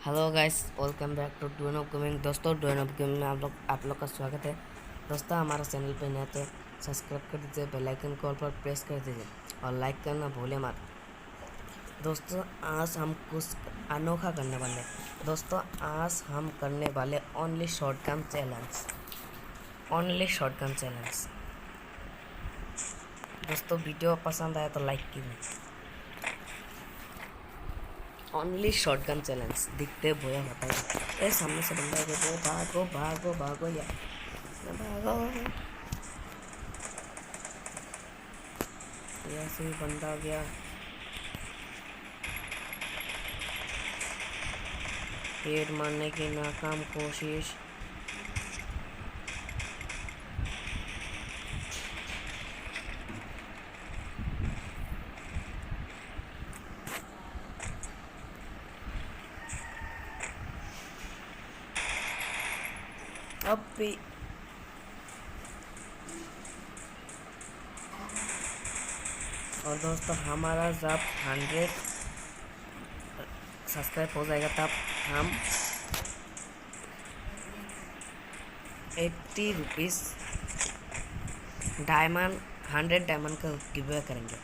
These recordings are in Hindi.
Hello guys, welcome back to Doon of gaming. दोस्तों, डून ऑफ गेमिंग में आप लोग का स्वागत है। दोस्तों, हमारा चैनल पे नए तो सब्सक्राइब कर दीजिए, बेल आइकन को ऑल पर प्रेस कर दीजिए और लाइक करना भूले मत। दोस्तों, आज हम कुछ अनोखा करने वाले हैं। दोस्तों, आज हम करने वाले ओनली शॉटगन चैलेंज। दोस्तों, वीडियो पसंद आया तो लाइक कीजिए। Only shotgun challenge. दिखते बोया होता है। सामने से बंदा है, वो भागो भागो भागो यार, भागो। ऐसे ही बंदा आ गया। पेड़ मारने की नाकाम कोशिश। अब भी और दोस्तों, हमारा जब 100 सब्सक्राइब हो जाएगा तब हम 80 रुपीज़ डायमंड 100 डायमंड का गिव अवे करेंगे।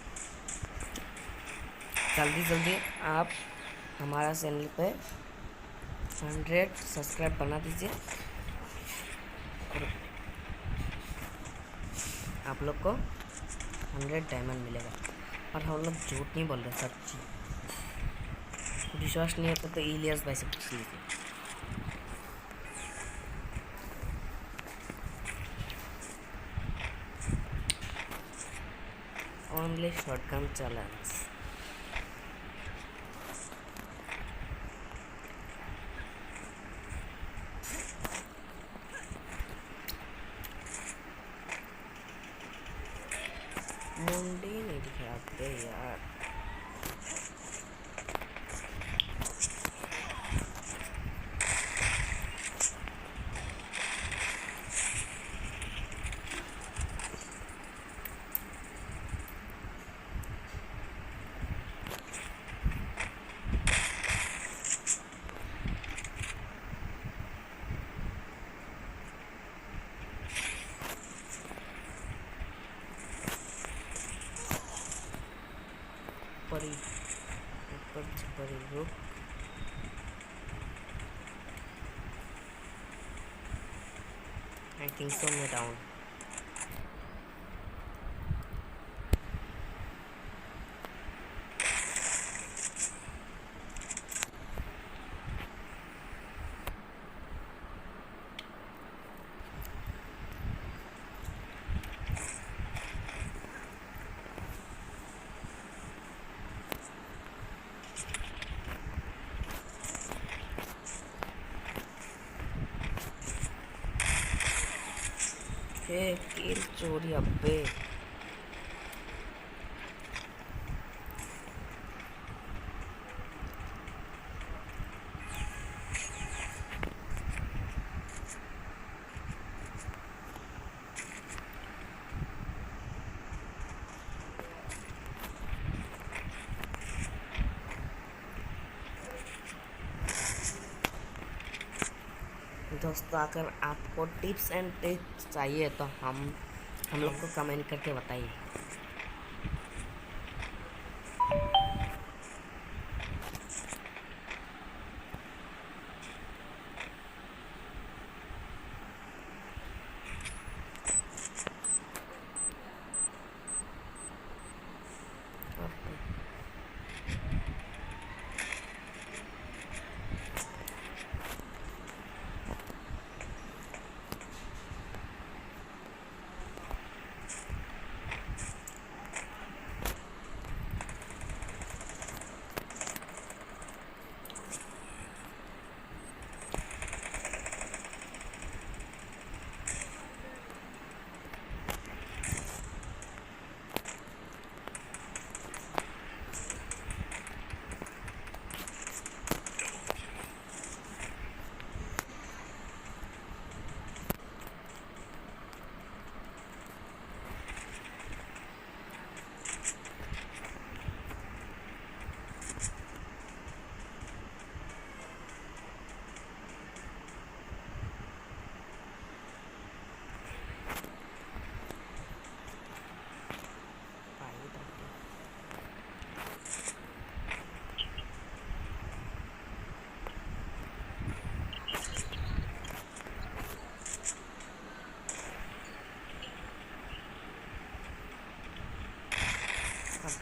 जल्दी जल्दी आप हमारा चैनल पे 100 सब्सक्राइब बना दीजिए और आप लोग को 100 डायमंड मिलेगा। और हम लोग झूठ नहीं बोल रहे, सच्ची। विश्वास नहीं होता तो इलियास भाई से पूछ लीजिए। Only shotgun challenge. मुंडी नहीं दिखाते यार। परी ऊपर से परी रुक। आई थिंक सो मैं डाउन। किल चोरी अब्बे। दोस्तों, अगर आपको टिप्स एंड ट्रिक्स चाहिए तो हम लोग को कमेंट करके बताइए।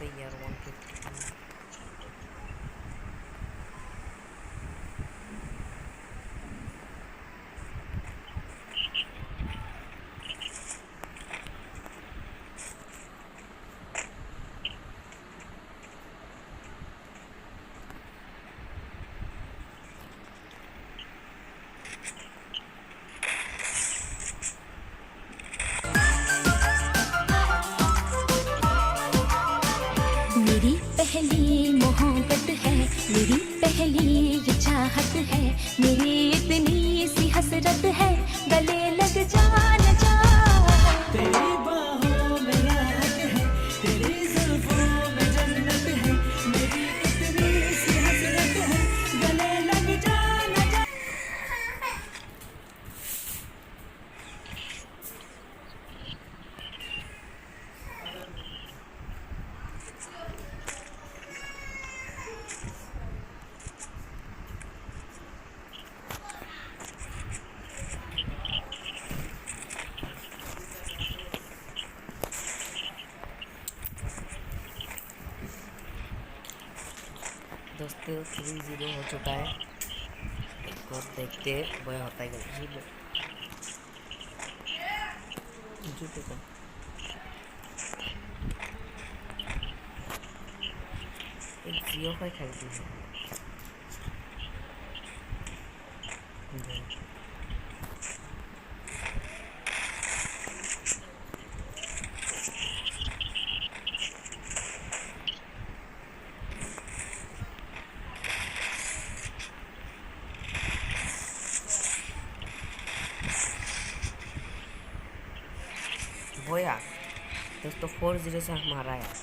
कैसे यार 150। मेरी पहली मोहब्बत है, मेरी पहली ये चाहत है, मेरी इतनी सी हसरत है, गले लग जा न जा। तेरी बाहों में राहत है, तेरी जुल्फों में जन्नत है, मेरी इतनी सी हसरत है, गले लग जा न जा। दोस्तों 3-0 हो चुका है। एक और देखते वह होता है कि एक जियो का खरीदी है। वो यार दोस्तों 4-0 से हमारा यार।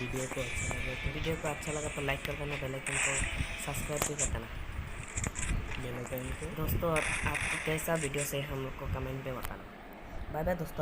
वीडियो को अच्छा लगा तो लाइक कर देना, बेल आइकन को सब्सक्राइब भी कर देना। दोस्तों आपको कैसा वीडियो से हम लोग को कमेंट में बताना। बाय बाय दोस्तों।